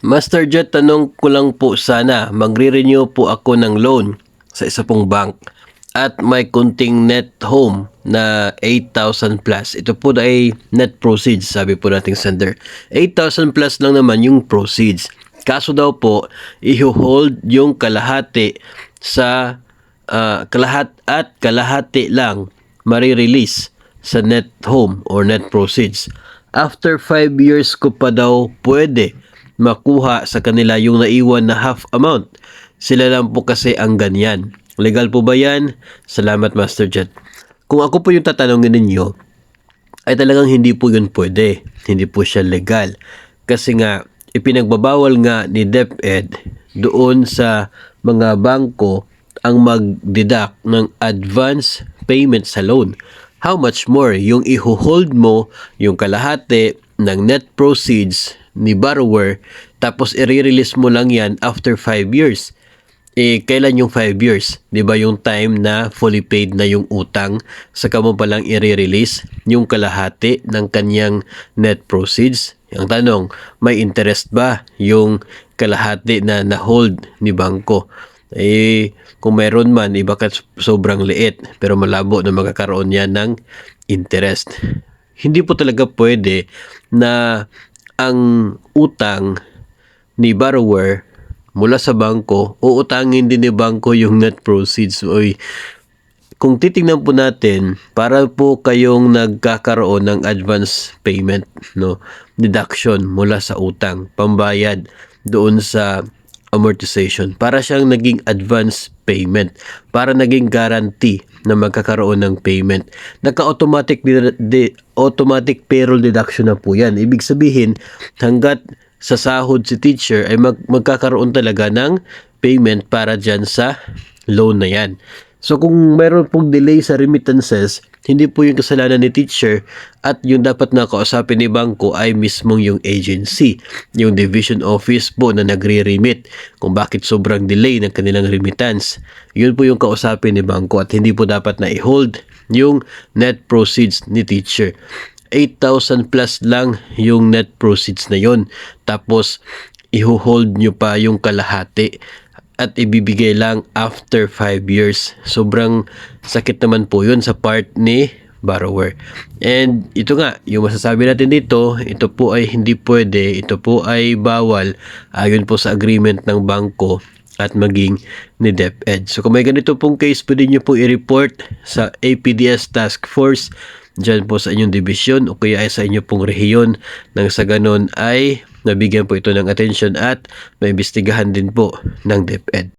Master Jet, tanong ko lang po sana, magre-renew po ako ng loan sa isa pong bank at may kunting net home na 8,000 plus. Ito po ay net proceeds, sabi po nating sender. 8,000 plus lang naman yung proceeds. Kaso daw po, i-hold yung kalahati sa kalahati lang marirelease sa net home or net proceeds. After 5 years ko pa daw pwede makuha sa kanila yung naiwan na half amount. Sila lang po kasi ang ganyan. Legal po ba yan? Salamat, Master Jet. Kung ako po yung tatanungin ninyo, ay talagang hindi po yun pwede. Hindi po siya legal. Kasi nga, ipinagbabawal nga ni DepEd doon sa mga bangko ang mag-deduct ng advance payment sa loan. How much more yung i-hold mo yung kalahati ng net proceeds ni borrower tapos i-release mo lang yan after 5 years. Kailan yung 5 years? 'Di ba yung time na fully paid na yung utang, saka mo pa lang i-release yung kalahati ng kanyang net proceeds? Ang tanong, may interest ba yung kalahati na na-hold ni bangko? Kung meron man, bakit sobrang liit pero malabo na magkakaroon yan ng interest. Hindi po talaga pwede na ang utang ni borrower mula sa bangko, uutangin din ni bangko yung net proceeds. Kung titingnan po natin, para po kayong nagkakaroon ng advance payment, no, deduction mula sa utang, pambayad doon sa amortization. Para siyang naging advance payment, para naging guarantee na magkakaroon ng payment. Naka-automatic automatic payroll deduction na po yan. Ibig sabihin, hanggat sa sahod si teacher ay magkakaroon talaga ng payment para dyan sa loan na yan. So kung mayroon pong delay sa remittances, hindi po yung kasalanan ni teacher at yung dapat na kausapin ni bangko ay mismong yung agency, yung division office po na nagre-remit kung bakit sobrang delay ng kanilang remittance. Yun po yung kausapin ni bangko at hindi po dapat na i-hold yung net proceeds ni teacher. 8,000 plus lang yung net proceeds na yon. Tapos, i-hold nyo pa yung kalahati at ibibigay lang after 5 years. Sobrang sakit naman po yun sa part ni borrower. And ito nga, yung masasabi natin dito, ito po ay hindi pwede, ito po ay bawal ayon po sa agreement ng bangko at maging ni DepEd. So kung may ganito pong case, pwede nyo po i-report sa APDS Task Force dyan po sa inyong division o kaya ay sa inyo pong rehiyon nang sa ganun ay nabigyan po ito ng atensyon at maimbestigahan din po ng DepEd.